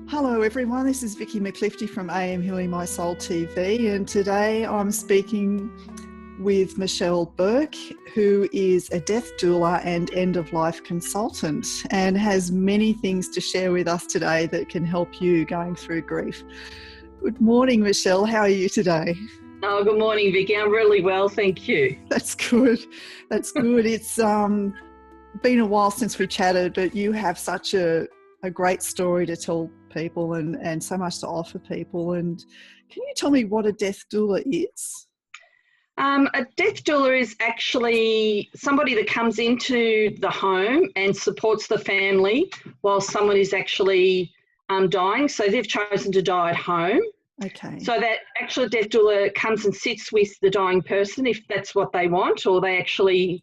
Hello everyone, this is Vicky McClifty from AM Healing My Soul TV, and today I'm speaking with Michelle Bourke, who is a death doula and end-of-life consultant and has many things to share with us today that can help you going through grief. Good morning, Michelle. How are you today? Oh, good morning, Vicky. I'm really well, thank you. That's good. That's good. It's been a while since we chatted, but you have such a great story to tell people and so much to offer people. And can you tell me what a death doula is? A death doula is actually somebody that comes into the home and supports the family while someone is actually dying. So they've chosen to die at home. Okay. So that actual death doula comes and sits with the dying person if that's what they want, or they actually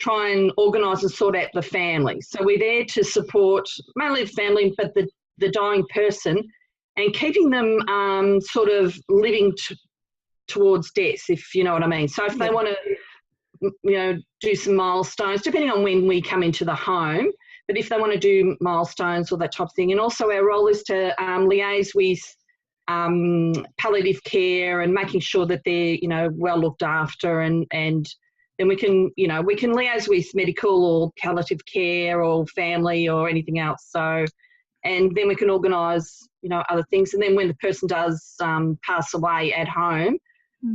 try and organise and sort out the family. So we're there to support mainly the family, but the dying person, and keeping them sort of living towards death, if you know what I mean. So if they want to, do some milestones, depending on when we come into the home, but if they want to do milestones or that type of thing. And also our role is to liaise with palliative care and making sure that they're, well looked after, and then we can liaise with medical or palliative care or family or anything else. So, and then we can organise, other things. And then when the person does pass away at home,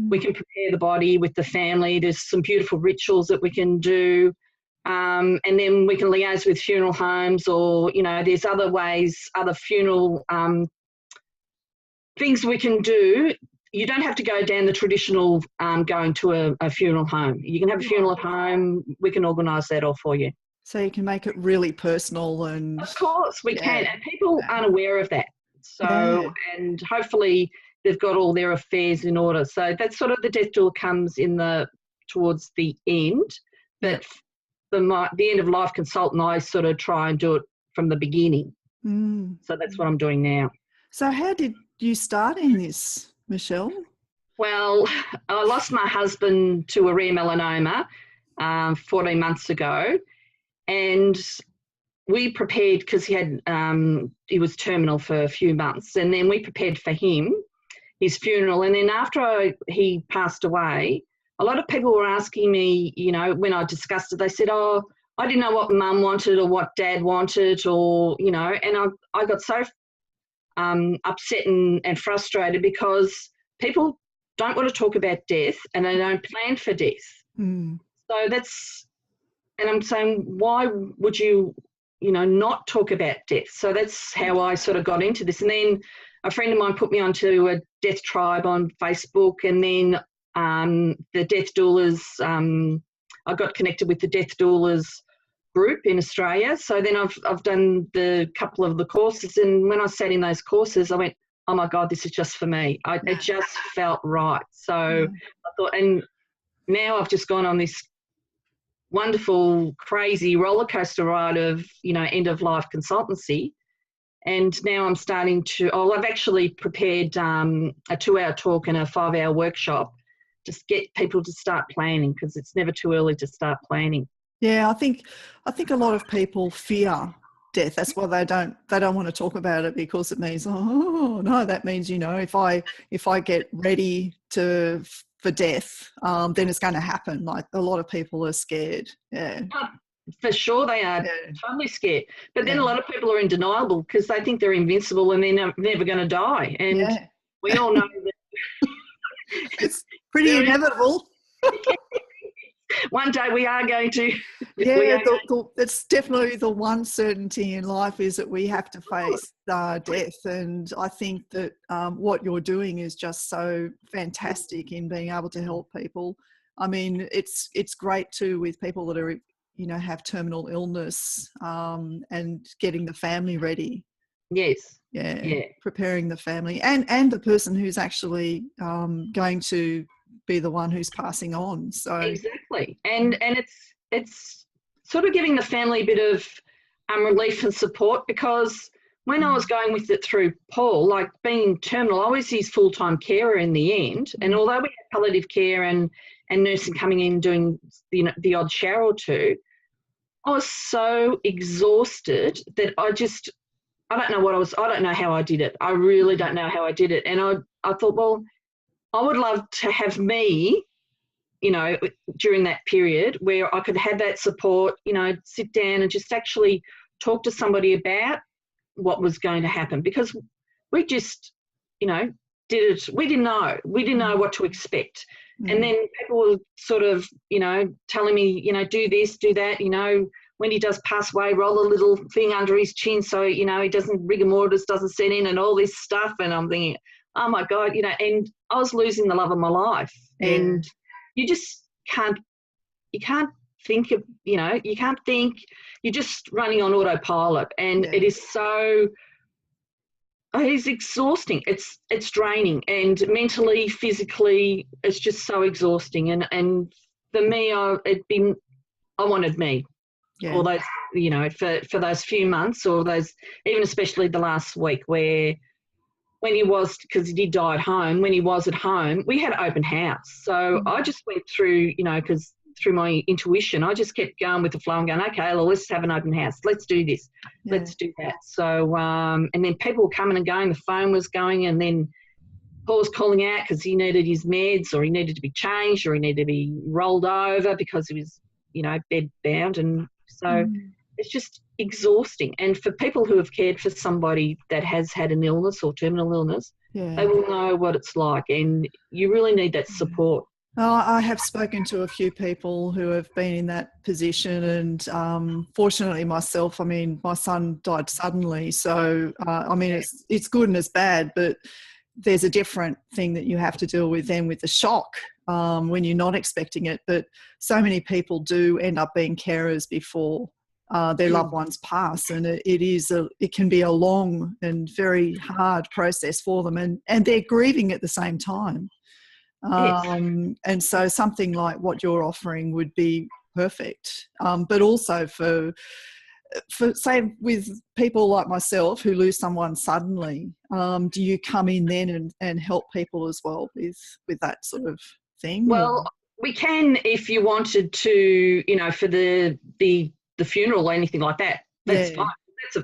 we can prepare the body with the family. There's some beautiful rituals that we can do. And then we can liaise with funeral homes, or, there's other ways, other funeral things we can do. You don't have to go down the traditional going to a funeral home. You can have a funeral at home. We can organise that all for you. So you can make it really personal. And of course we can. And people aren't aware of that. So, and hopefully they've got all their affairs in order. So that's sort of the death doula comes in towards the end. But the end of life consultant, I sort of try and do it from the beginning. So that's what I'm doing now. So how did you start in this, Michelle? Well, I lost my husband to a rare melanoma 14 months ago, and we prepared because he was terminal for a few months, and then we prepared for his funeral. And then after he passed away, a lot of people were asking me, when I discussed it, they said, "Oh, I didn't know what mum wanted or what dad wanted," or, and I got so upset and frustrated because people don't want to talk about death and they don't plan for death. So and I'm saying, why would you, not talk about death? So that's how I sort of got into this. And then a friend of mine put me onto a death tribe on Facebook, and then the death doulas, I got connected with the death doulas group in Australia. So then I've done the couple of the courses, and when I sat in those courses, I went, oh my God, this is just for me. It just felt right. So I thought, and now I've just gone on this wonderful, crazy roller coaster ride of, end of life consultancy. And now I'm starting to, I've actually prepared a 2-hour talk and a 5-hour workshop, just get people to start planning, because it's never too early to start planning. Yeah, I think a lot of people fear death. That's why they don't want to talk about it, because it means, oh no, that means, if I get ready for death, then it's going to happen. Like, a lot of people are scared. Yeah. For sure they are. Totally scared. But then a lot of people are in denial because they think they're invincible and they're never going to die. And we all know that it's pretty inevitable. One day we are going to. It's definitely the one certainty in life, is that we have to face death. And I think that what you're doing is just so fantastic in being able to help people. I mean, it's great too with people that are, have terminal illness, and getting the family ready. Yes. Yeah. Preparing the family and the person who's actually going to be the one who's passing on. So exactly. And it's sort of giving the family a bit of relief and support, because when I was going with it through Paul, like being terminal, I was his full-time carer in the end. And although we had palliative care and nursing coming in doing the odd shower or two, I was so exhausted that I don't know how I did it. I really don't know how I did it. And I thought, well, I would love to have me, you know, during that period where I could have that support, you know, sit down and just actually talk to somebody about what was going to happen, because we just, you know, did it. We didn't know what to expect. And then people were sort of, you know, telling me, you know, do this, do that, you know, when he does pass away, roll a little thing under his chin so, you know, he doesn't, rigor mortis doesn't set in and all this stuff. And I'm thinking, oh my God, you know, and I was losing the love of my life. And you just can't think of, you know, you can't think, you're just running on autopilot. And it is so, it's exhausting. It's draining, and mentally, physically, it's just so exhausting. And for me, I wanted me. All those, you know, for those few months, or those, even especially the last week, where when he was, because he did die at home, when he was at home, we had open house. So I just went through, you know, because through my intuition, I just kept going with the flow and going, okay, well, let's have an open house. Let's do this. Let's do that. So, and then people were coming and going, the phone was going, and then Paul was calling out because he needed his meds, or he needed to be changed, or he needed to be rolled over because he was, you know, bed bound. And so it's just exhausting. And for people who have cared for somebody that has had an illness or terminal illness, they will know what it's like, and you really need that support. Oh, I have spoken to a few people who have been in that position, and fortunately myself, I mean, my son died suddenly, so I mean, it's good and it's bad, but there's a different thing that you have to deal with then, with the shock when you're not expecting it. But so many people do end up being carers before their loved ones pass, and it can be a long and very hard process for them, and they're grieving at the same time. And so something like what you're offering would be perfect. But also for say, with people like myself who lose someone suddenly, do you come in then and help people as well with that sort of thing? Well, we can, if you wanted to, you know, for the funeral or anything like that. That's fine.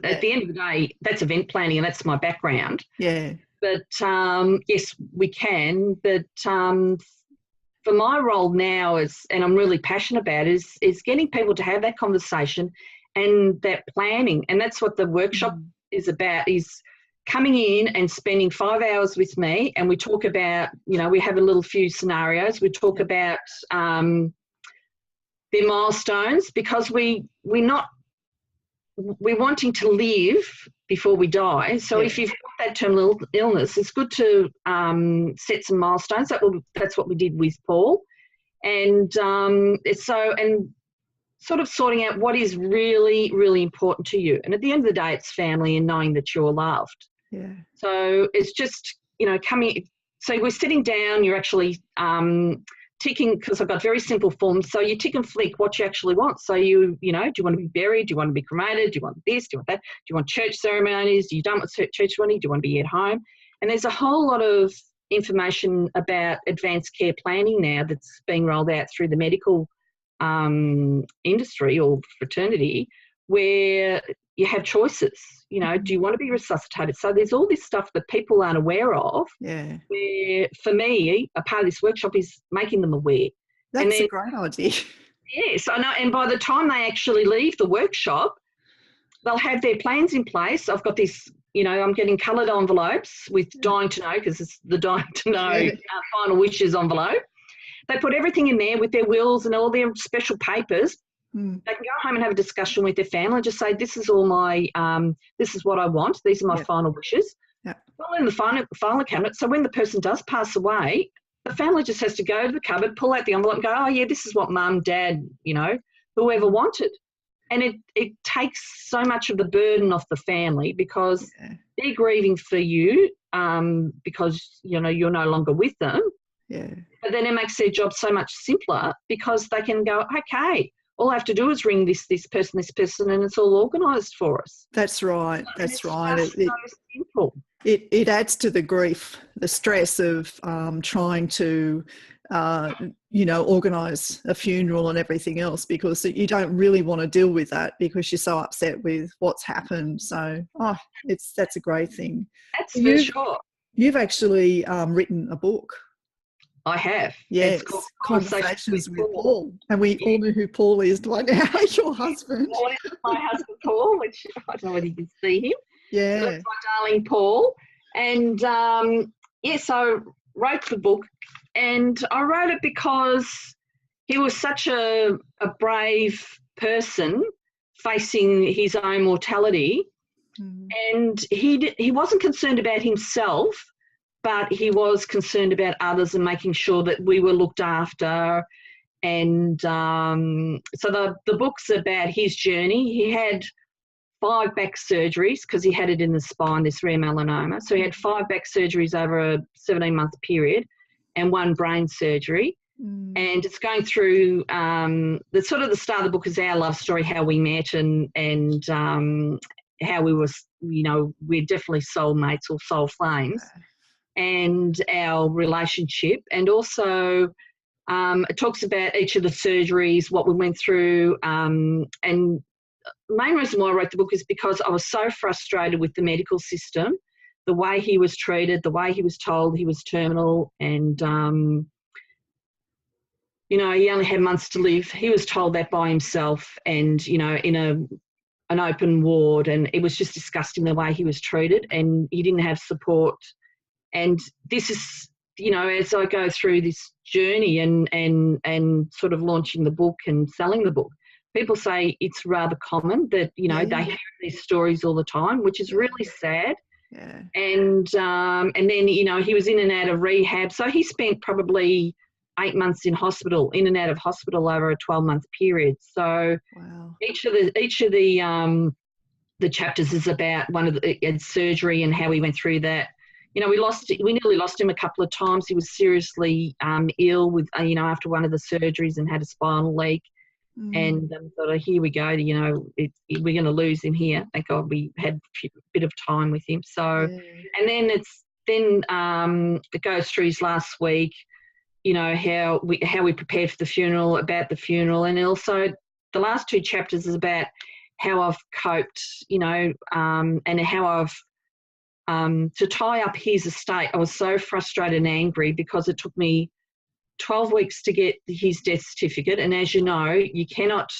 At the end of the day, that's event planning, and that's my background. Yeah. But yes, we can. But for my role now and I'm really passionate about, is getting people to have that conversation and that planning. And that's what the workshop is about, is coming in and spending 5 hours with me, and we talk about, you know, we have a little few scenarios. We talk about their milestones, because we're wanting to live before we die. So if you've got that terminal illness, it's good to set some milestones. That's what we did with Paul. And and sort of sorting out what is really, really important to you. And at the end of the day, it's family and knowing that you're loved. Yeah. So it's just, you know, so we're sitting down, you're actually ticking, because I've got very simple forms. So you tick and flick what you actually want. So you know, do you want to be buried? Do you want to be cremated? Do you want this? Do you want that? Do you want church ceremonies? Do you don't want church ceremony? Do you want to be at home? And there's a whole lot of information about advanced care planning now that's being rolled out through the medical industry or fraternity, where you have choices. You know, do you want to be resuscitated? So there's all this stuff that people aren't aware of. Yeah. Where, for me, a part of this workshop is making them aware. That's a great idea. Yes, I know. And by the time they actually leave the workshop, they'll have their plans in place. I've got this, you know, I'm getting coloured envelopes with dying to know, because it's the dying to know final wishes envelope. They put everything in there with their wills and all their special papers. They can go home and have a discussion with their family and just say, this is all my, this is what I want. These are my final wishes. Yeah. Well, in the final cabinet. So when the person does pass away, the family just has to go to the cupboard, pull out the envelope and go, oh yeah, this is what mum, dad, you know, whoever wanted. And it takes so much of the burden off the family, because they're grieving for you because, you know, you're no longer with them. Yeah. But then it makes their job so much simpler, because they can go, okay, all I have to do is ring this person, and it's all organised for us. That's right. That's right. Just so simple. It adds to the grief, the stress of trying to, organise a funeral and everything else, because you don't really want to deal with that because you're so upset with what's happened. So, that's a great thing. That's for sure. You've actually written a book. I have. Yes, it's called Conversations with Paul. And we all know who Paul is by now, your husband. Paul is my husband, Paul, which I don't know whether you can see him. Yeah. So that's my darling Paul. And, so I wrote the book, and I wrote it because he was such a brave person facing his own mortality. Mm. And he wasn't concerned about himself, but he was concerned about others and making sure that we were looked after. And so the book's about his journey. He had 5 back surgeries because he had it in the spine, this rare melanoma. So he had 5 back surgeries over a 17-month period and 1 brain surgery. Mm. And it's going through the start of the book is our love story, how we met and how we were, we're definitely soulmates or soul flames. And our relationship, and also it talks about each of the surgeries, what we went through, and the main reason why I wrote the book is because I was so frustrated with the medical system, the way he was treated, the way he was told he was terminal, and he only had months to live. He was told that by himself, and in an open ward, and it was just disgusting the way he was treated, and he didn't have support. And this is, as I go through this journey and sort of launching the book and selling the book, people say it's rather common that, they hear these stories all the time, which is really sad. Yeah. And then, he was in and out of rehab. So he spent probably 8 months in hospital, in and out of hospital over a 12-month period. So wow. Each of the chapters is about one of the surgery and how he went through that. We nearly lost him a couple of times. He was seriously ill with, after one of the surgeries and had a spinal leak. Mm. And thought, here we go, we're going to lose him here. Thank God we had a bit of time with him. So, and then it goes through his last week, how we prepared for the funeral, about the funeral, and also the last 2 chapters is about how I've coped, and how I've to tie up his estate. I was so frustrated and angry because it took me 12 weeks to get his death certificate, and as you know, you cannot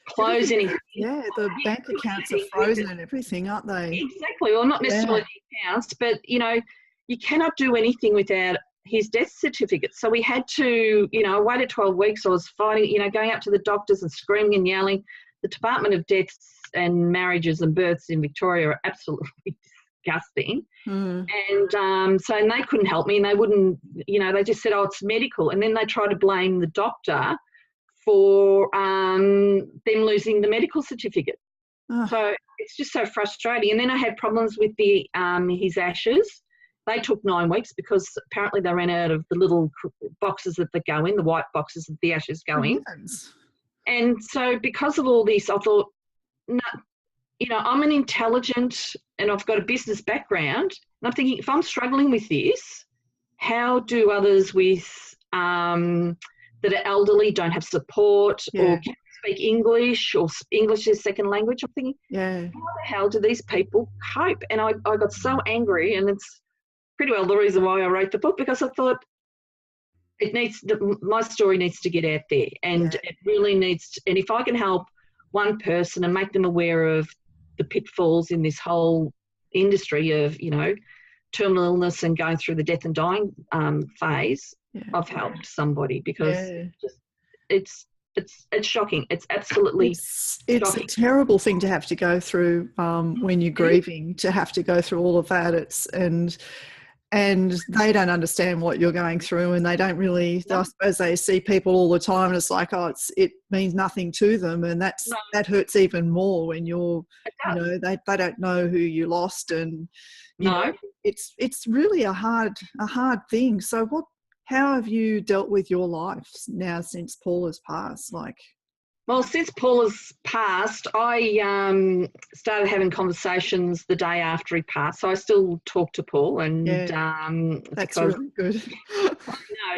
close anything. Yeah, the bank accounts are frozen and everything, aren't they? Exactly. Well, not necessarily the accounts, but you cannot do anything without his death certificate. So we had to, I waited 12 weeks. I was fighting, going up to the doctors and screaming and yelling. The Department of Deaths and Marriages and Births in Victoria are absolutely disgusting. Mm. And they couldn't help me, and they wouldn't, they just said, it's medical. And then they tried to blame the doctor for them losing the medical certificate. Oh. So it's just so frustrating. And then I had problems with his ashes. They took 9 weeks because apparently they ran out of the little boxes that they go in, the white boxes that the ashes go in. Yes. And so because of all this, I thought, no, I'm an intelligent and I've got a business background. And I'm thinking, if I'm struggling with this, how do others with that are elderly, don't have support, or can't speak English, or English is second language? I'm thinking, how the hell do these people cope? And I got so angry, and it's pretty well the reason why I wrote the book, because I thought my story needs to get out there, and it really needs to, and if I can help one person and make them aware of the pitfalls in this whole industry of, terminal illness and going through the death and dying phase, I've helped somebody, because it's shocking. It's absolutely it's a terrible thing to have to go through when you're grieving, to have to go through all of that. And they don't understand what you're going through, and they don't really, I suppose they see people all the time and it's like, it means nothing to them, and that hurts even more when you're, they don't know who you lost, and it's really a hard thing. So how have you dealt with your life now since Paul has passed? Well, since Paul has passed, I started having conversations the day after he passed. So I still talk to Paul, and That's because really good.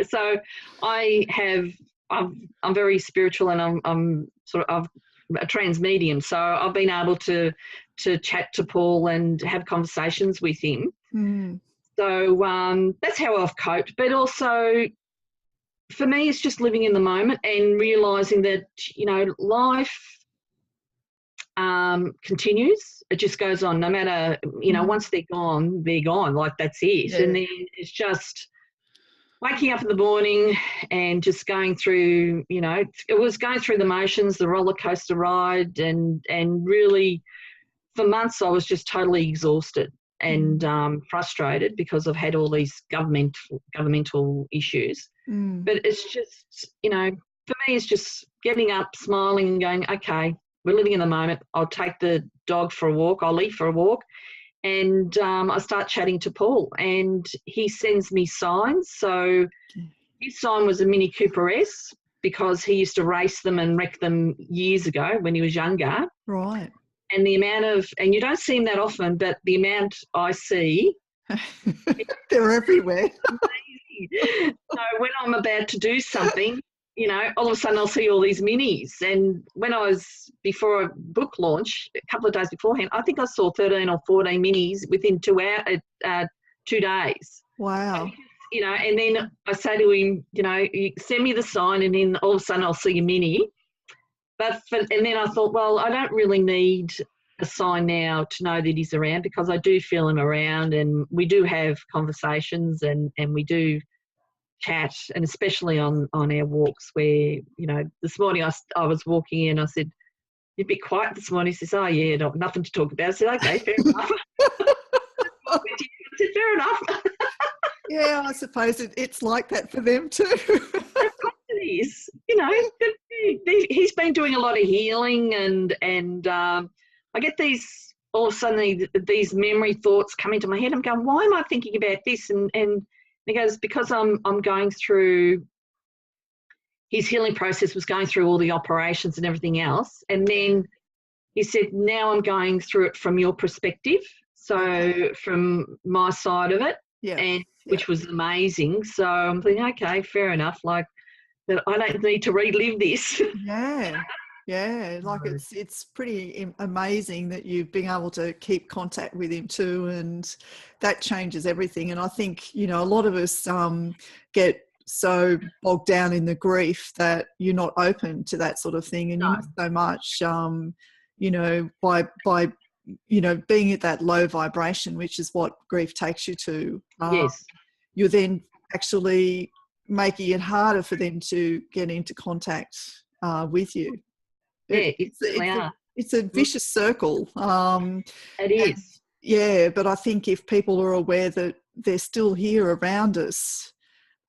so I'm very spiritual, and I'm sort of a trans medium. So I've been able to chat to Paul and have conversations with him. Mm. So that's how I've coped. But also, for me, it's just living in the moment and realising that, you know, life continues. It just goes on, no matter, you know, once they're gone, like that's it. Yeah. And then it's just waking up in the morning and just going through, you know, it was going through the motions, the roller coaster ride, and really for months I was just totally exhausted and frustrated because I've had all these governmental issues. But it's just, you know, for me it's just getting up, smiling and going, okay, we're living in the moment. I'll take the dog for a walk. I'll leave for a walk. And I start chatting to Paul, and he sends me signs. So his sign was a Mini Cooper S, because he used to race them and wreck them years ago when he was younger. Right. And the amount of, and you don't see them that often, but the amount I see. They're everywhere. So when I'm about to do something, you know, all of a sudden I'll see all these minis. And when I was, before a book launch, a couple of days beforehand, I think I saw 13 or 14 minis within 2 days. Wow. You know, and then I say to him, you know, you send me the sign, and then all of a sudden I'll see a mini. And then I thought, well, I don't really need a sign now to know that he's around, because I do feel him around, and we do have conversations, and we do chat, and especially on our walks where, you know, this morning I was walking in, I said, you'd be quiet this morning. He says, oh yeah, nothing to talk about. I said, okay, fair enough. I said, fair enough. Yeah, I suppose it's like that for them too. It is, you know, he's been doing a lot of healing, and I get these, all of a sudden these memory thoughts come into my head. I'm going, why am I thinking about this? And he goes, because I'm going through, his healing process was going through all the operations and everything else. And then he said, now I'm going through it from your perspective. So from my side of it, which was amazing. So I'm thinking, okay, fair enough. Like, that I don't need to relive this. Yeah, like it's pretty amazing that you've been able to keep contact with him too, and that changes everything. And I think, you know, a lot of us get so bogged down in the grief that you're not open to that sort of thing, and you miss so much, you know, by you know, being at that low vibration, which is what grief takes you to. Yes, you're then actually making it harder for them to get into contact with you. It's a vicious circle. It is. Yeah, but I think if people are aware that they're still here around us,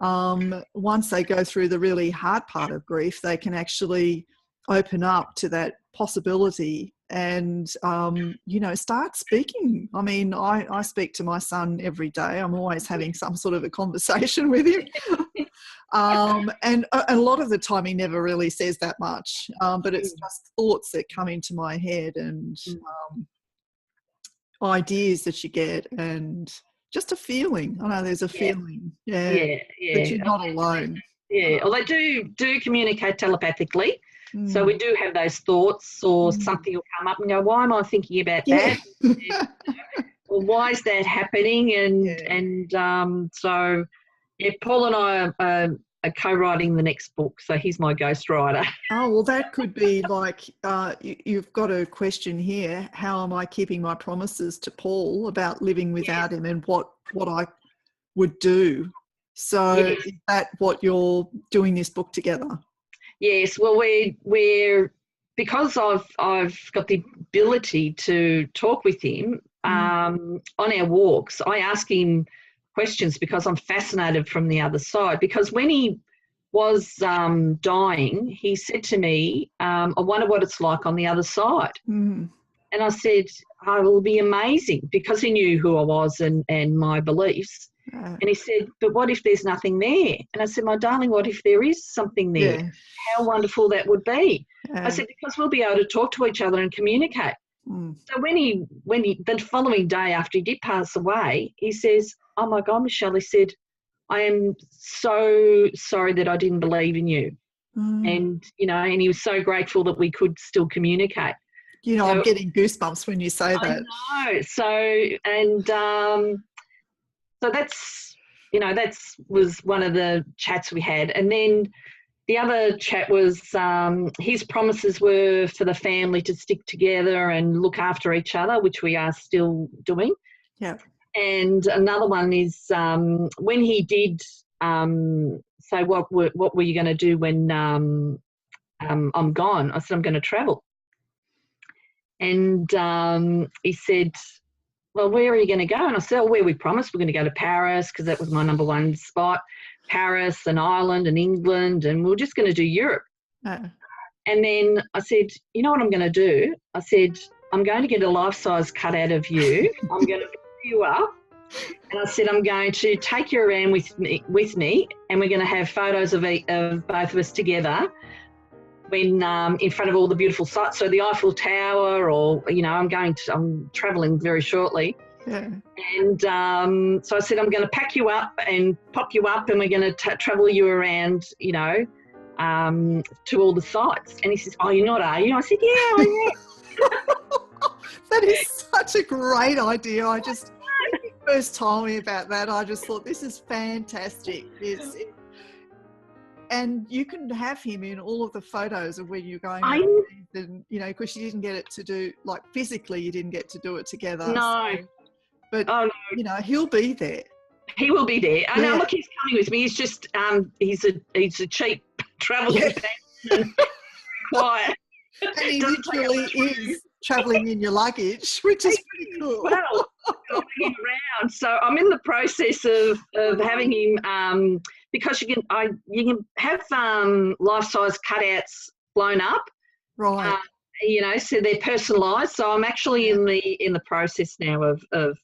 once they go through the really hard part of grief, they can actually open up to that possibility and, you know, start speaking. I mean, I speak to my son every day. I'm always having some sort of a conversation with him. And a lot of the time he never really says that much, but it's just thoughts that come into my head, and ideas that you get, and just a feeling. I know there's a feeling, that you're not alone. Yeah, well, they do communicate telepathically. So we do have those thoughts, or something will come up and go, why am I thinking about that? Or why is that happening? And so, yeah, Paul and I are co-writing the next book, so he's my ghostwriter. Oh, well, that could be like, you've got a question here. How am I keeping my promises to Paul about living without him, and what I would do? So is that what you're doing this book together? Yes, well, we're because I've got the ability to talk with him on our walks. I ask him questions because I'm fascinated from the other side. Because when he was dying, he said to me, I wonder what it's like on the other side. And I said, oh, it will be amazing, because he knew who I was and my beliefs. Uh, And he said, but what if there's nothing there? And I said, my darling, what if there is something there? yeah. How wonderful that would be. I Uh, said, because we'll be able to talk to each other and communicate. mm, So when he, the following day after he did pass away, he says, oh my God, Michelle, he said, I am so sorry that I didn't believe in you. mm. And, you know, and he was so grateful that we could still communicate. You know, So, I'm getting goosebumps when you say I that. know. So, and so that's, you know, was one of the chats we had. And then the other chat was his promises were for the family to stick together and look after each other, which we are still doing. Yeah. And another one is when he did say, what were you going to do when I'm gone? I said, I'm going to travel. And he said, well, where are you going to go? And I said, oh, where we promised, we're going to go to Paris, because that was my number one spot, Paris and Ireland and England, and we're just going to do Europe. And then I said, you know what I'm going to do? I said, I'm going to get a life-size cutout of you. I'm going to pick you up. And I said, I'm going to take you around with me, and we're going to have photos of both of us together when in front of all the beautiful sights. So the Eiffel Tower, or, you know, I'm travelling very shortly. Yeah. And so I said, I'm going to pack you up and pop you up, and we're going to travel you around, you know, to all the sites. And he says, oh, you're not, are you? I said, yeah, I am. That is such a great idea. When you first told me about that, I just thought, this is fantastic. And you can have him in all of the photos of where you're going. And, you know, because you didn't get it to do, like, physically you didn't get to do it together. No. So, but, you know, he'll be there. He will be there. I know, look, he's coming with me. He's just, he's a cheap travel companion. Quiet. And he literally is travelling in your luggage, which is pretty cool. Well, I'm him around. So I'm in the process of having him, because you can have life-size cutouts blown up. Right. You know, so they're personalised. So I'm actually in the process now of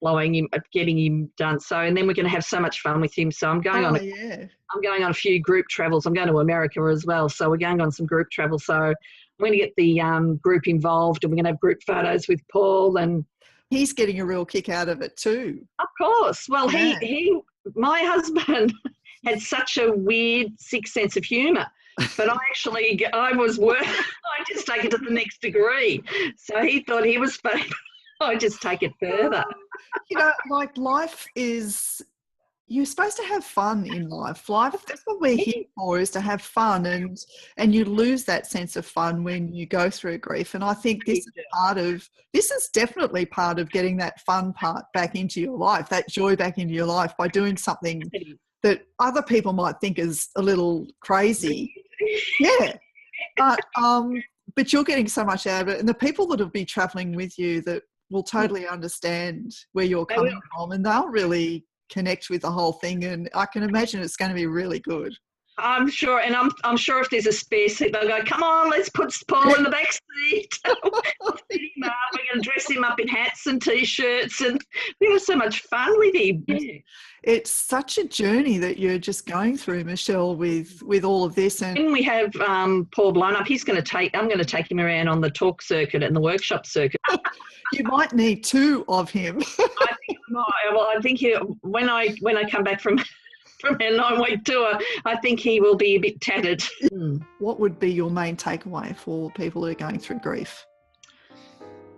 blowing him, getting him done. So, and then we're going to have so much fun with him. So I'm going on a few group travels. I'm going to America as well. So we're going on some group travel. So I'm going to get the group involved, and we're going to have group photos with Paul, and he's getting a real kick out of it too. Of course. Well, my husband had such a weird sixth sense of humour, but I just take it to the next degree. So he thought he was funny. I just take it further. You know, like, life is, you're supposed to have fun in life. That's what we're here for, is to have fun, and you lose that sense of fun when you go through grief. And I think this is definitely part of getting that fun part back into your life, that joy back into your life, by doing something that other people might think is a little crazy. Yeah. But you're getting so much out of it, and the people that will be travelling with you that will totally understand where you're coming from, and they'll really connect with the whole thing, and I can imagine it's going to be really good. I'm sure, and I'm sure if there's a spare seat, they'll go, come on, let's put Paul in the back seat. We'll fit him up. We're going to dress him up in hats and T-shirts, and we have so much fun with him. Yeah. It's such a journey that you're just going through, Michelle, with all of this. And when we have Paul blown up, I'm going to take him around on the talk circuit and the workshop circuit. You might need two of him. I think when I come back from our 9-week tour, I think he will be a bit tattered. What would be your main takeaway for people who are going through grief?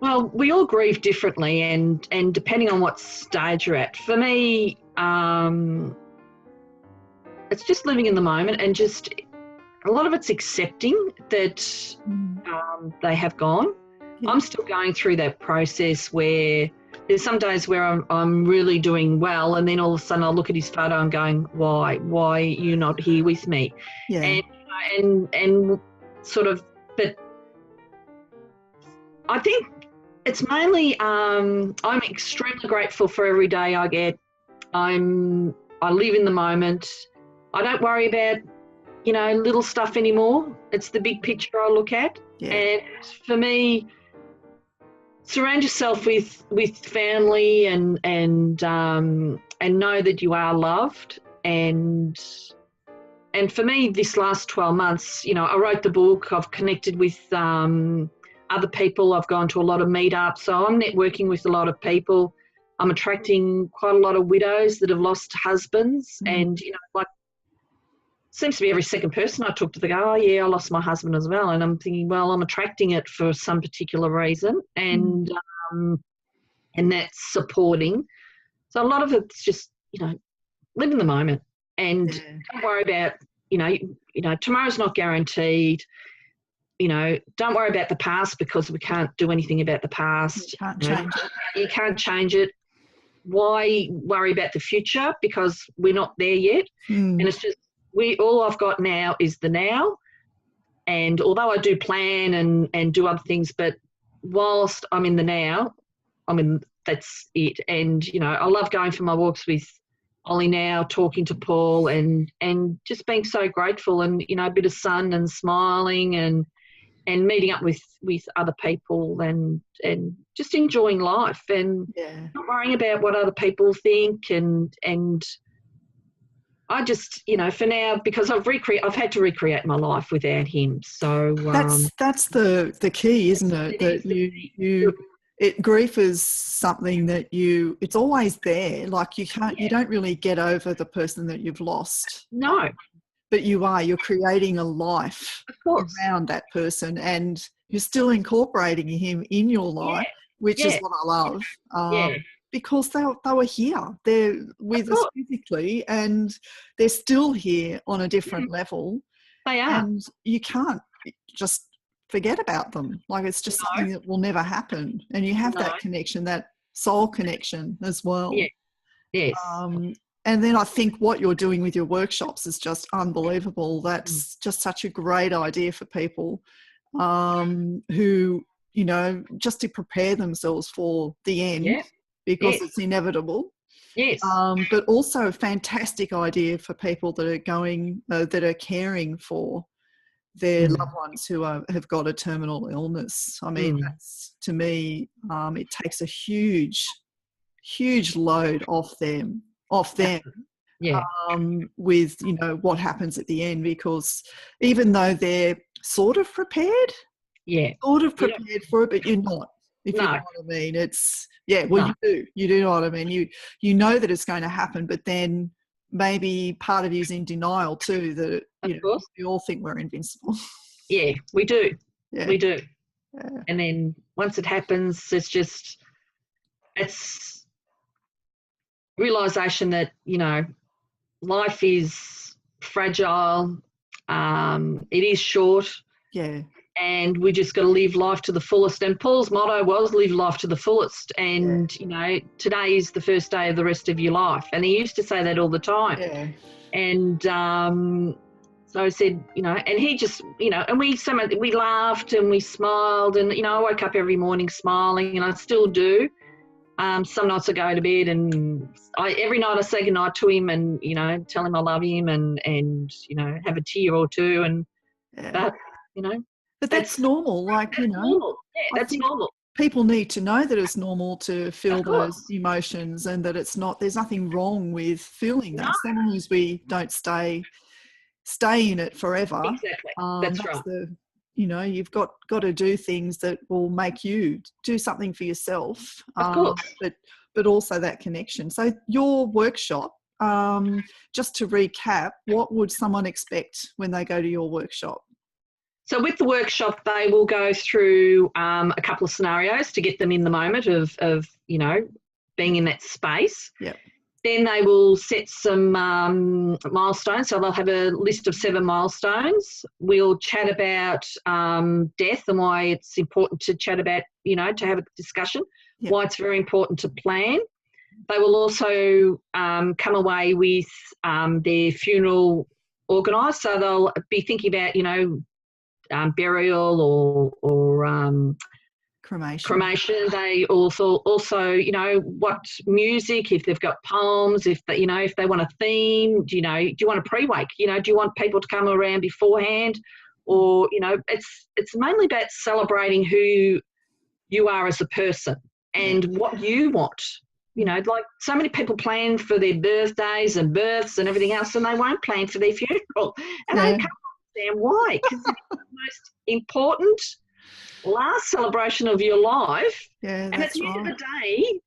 Well, we all grieve differently, and depending on what stage you're at. For me, it's just living in the moment, and just a lot of it's accepting that they have gone. Yeah. I'm still going through that process where there's some days where I'm really doing well, and then all of a sudden I'll look at his photo and going, why are you not here with me? Yeah. And sort of, but I think it's mainly I'm extremely grateful for every day I get. I live in the moment. I don't worry about, little stuff anymore. It's the big picture I look at. Yeah. And for me, surround yourself with family and know that you are loved. And for me, this last 12 months, I wrote the book. I've connected with other people. I've gone to a lot of meetups. So I'm networking with a lot of people. I'm attracting quite a lot of widows that have lost husbands. And, like, seems to be every second person I talk to, they go, oh, yeah, I lost my husband as well. And I'm thinking, well, I'm attracting it for some particular reason. And that's supporting. So a lot of it's just, live in the moment and don't worry about, tomorrow's not guaranteed. Don't worry about the past because we can't do anything about the past. You can't change it. You can't change it. Why worry about the future? Because we're not there yet. And it's just, all I've got now is the now. And although I do plan and do other things, but whilst I'm in the now, that's it. And, I love going for my walks with Ollie now, talking to Paul and just being so grateful and, a bit of sun and smiling and meeting up with other people and just enjoying life and not worrying about what other people think. And I just, for now, because I've had to recreate my life without him. So that's the key, isn't it? That grief is something that it's always there. Like you don't really get over the person that you've lost. No. But you're creating a life around that person and you're still incorporating him in your life, which is what I love. Because they were here. They're with us physically and they're still here on a different level. They are. And you can't just forget about them. Like it's just something that will never happen. And you have that connection, that soul connection as well. Yeah. Yes. And then I think what you're doing with your workshops is just unbelievable. That's just such a great idea for people who, just to prepare themselves for the end because it's inevitable. Yes. But also a fantastic idea for people that are that are caring for their loved ones who have got a terminal illness. I mean, that's, to me, it takes a huge load off them. With what happens at the end, because even though they're sort of prepared for it, but you're not, if you know what I mean. It's you do know what I mean. You know that it's going to happen, but then maybe part of you's in denial too, that we all think we're invincible. We do. And then once it happens, it's realisation that, life is fragile, it is short. And we just got to live life to the fullest. And Paul's motto was live life to the fullest. And, today is the first day of the rest of your life. And he used to say that all the time. And so I said, and he just, and we laughed and we smiled. And, I woke up every morning smiling, and I still do. Some nights I go to bed and every night I say goodnight to him and, tell him I love him and have a tear or two. And But that's normal. Like, normal. That's normal. People need to know that it's normal to feel those emotions and that there's nothing wrong with feeling that. As long as we don't stay in it forever. Exactly. That's right. You've got to do things that will make you do something for yourself. Of course. But also that connection. So your workshop, just to recap, what would someone expect when they go to your workshop? So with the workshop, they will go through a couple of scenarios to get them in the moment of being in that space. Yep. Then they will set some milestones. So they'll have a list of 7 milestones. We'll chat about death and why it's important to chat about, to have a discussion, why it's very important to plan. They will also come away with their funeral organised. So they'll be thinking about, burial or cremation. They also what music, if they've got poems, if they want a theme, do you want a pre-wake, do you want people to come around beforehand, or it's mainly about celebrating who you are as a person and what you want You know, like so many people plan for their birthdays and births and everything else, and they won't plan for their funeral. And I can't understand why, because it's the most important last celebration of your life. Yeah, and at the right. end of the day,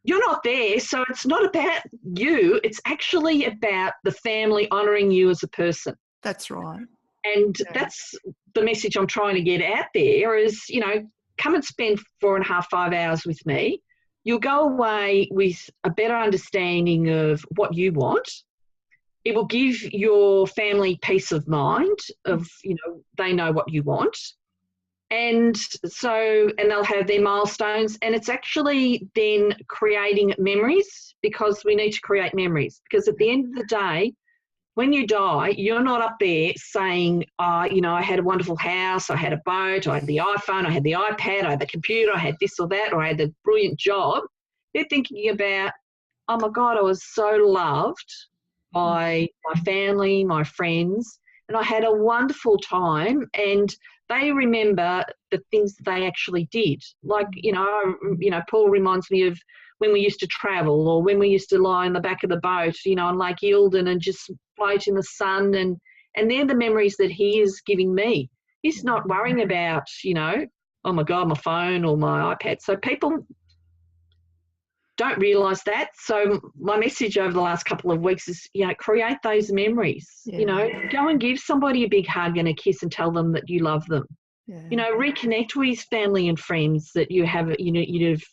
you're not there, so it's not about you. It's actually about the family honouring you as a person. That's right. And that's the message I'm trying to get out there is, you know, come and spend 4.5, 5 hours with me. You'll go away with a better understanding of what you want. It will give your family peace of mind of, you know, they know what you want. And so, and they'll have their milestones, and it's actually then creating memories, because we need to create memories, because at the end of the day, when you die, you're not up there saying, you know, I had a wonderful house, I had a boat, I had the iPhone, I had the iPad, I had the computer, I had this or that, or I had a brilliant job. They're thinking about, oh my God, I was so loved by my family, my friends, and I had a wonderful time. And they remember the things that they actually did. Like, you know, Paul reminds me of when we used to travel, or when we used to lie in the back of the boat, you know, on Lake Eildon and just float in the sun. And they're the memories that he is giving me. He's not worrying about, you know, oh my God, my phone or my iPad. So people don't realise that. So my message over the last couple of weeks is, you know, create those memories. You know, go and give somebody a big hug and a kiss and tell them that you love them. You know, reconnect with family and friends that you have, you've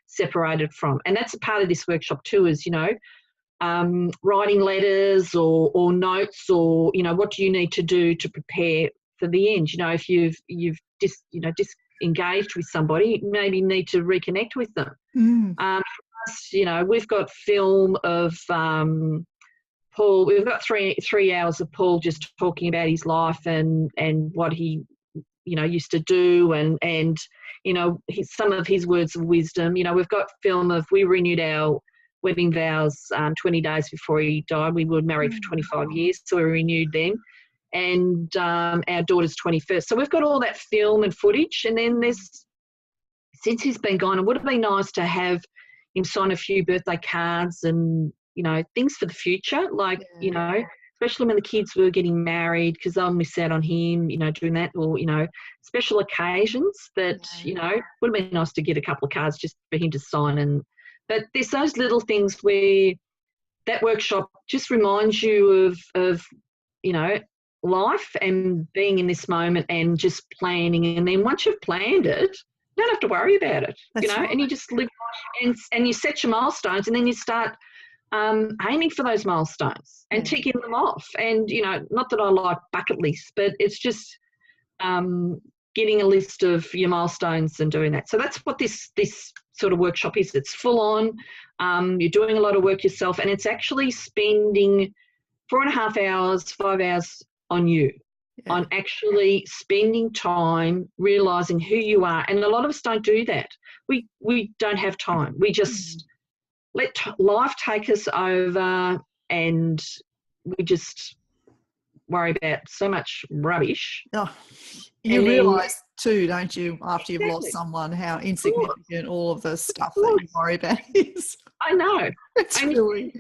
separated from. And that's a part of this workshop too, is, you know, writing letters or notes, or, you know, what do you need to do to prepare for the end? You know, if you've disengaged with somebody, maybe need to reconnect with them. You know, we've got film of Paul. We've got three hours of Paul just talking about his life and what he, you know, used to do, and you know, some of his words of wisdom. You know, we've got film of, we renewed our wedding vows 20 days before he died. We were married for 25 years, so we renewed them. And our daughter's 21st. So we've got all that film and footage. And then there's, since he's been gone, it would have been nice to have him sign a few birthday cards and, you know, things for the future. Like, you know, especially when the kids were getting married, because they'll miss out on him, you know, doing that, or, you know, special occasions that, you know, would have been nice to get a couple of cards just for him to sign. But there's those little things where that workshop just reminds you of, you know, life and being in this moment and just planning. And then once you've planned it, you don't have to worry about it. That's, you know, right. And you just live and you set your milestones, and then you start aiming for those milestones and ticking them off. And, you know, not that I like bucket lists, but it's just getting a list of your milestones and doing that. So that's what this sort of workshop is. It's full on. You're doing a lot of work yourself, and it's actually spending 4.5 hours, 5 hours on you, on actually spending time realising who you are. And a lot of us don't do that. We don't have time. We just let life take us over, and we just worry about so much rubbish. Oh, you realise too, don't you, after you've lost someone, how insignificant all of the stuff that you worry about is. I know. It's really...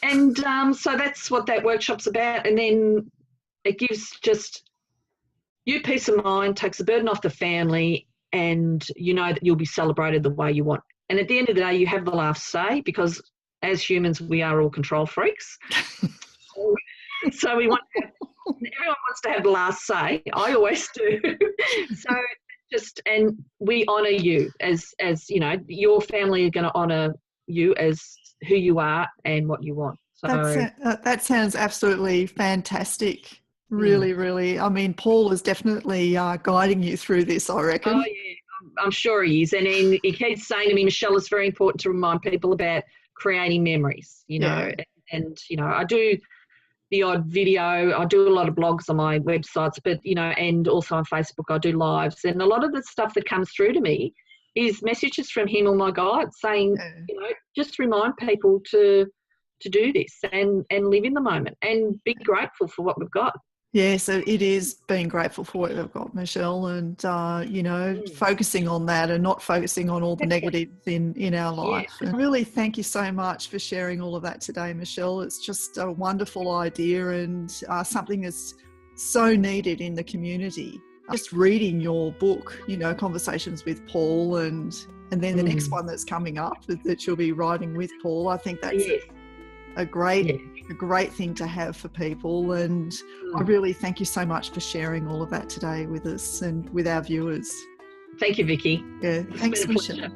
And so that's what that workshop's about. And then it gives just you peace of mind, takes the burden off the family, and you know that you'll be celebrated the way you want. And at the end of the day, you have the last say, because as humans, we are all control freaks. So we want to everyone wants to have the last say. I always do. So just, and we honour you as you know, your family are going to honour you as who you are and what you want. So that sounds absolutely fantastic. Really, really. I mean, Paul is definitely guiding you through this, I reckon. Oh, yeah, I'm sure he is. And he keeps saying to me, Michelle, it's very important to remind people about creating memories, you know. And, you know, I do the odd video. I do a lot of blogs on my websites, but, you know, and also on Facebook I do lives. And a lot of the stuff that comes through to me is messages from him or my guide saying, you know, just remind people to do this and live in the moment and be grateful for what we've got. Yes, it is being grateful for what we've got, Michelle, and, you know, focusing on that and not focusing on all the negatives in our life. And really thank you so much for sharing all of that today, Michelle. It's just a wonderful idea and something that's so needed in the community. Just reading your book, you know, Conversations with Paul, and then the next one that's coming up that you'll be writing with Paul, I think that's a great thing to have for people. And I really thank you so much for sharing all of that today with us and with our viewers. Thank you, Vicky. Yeah, thanks, Michelle.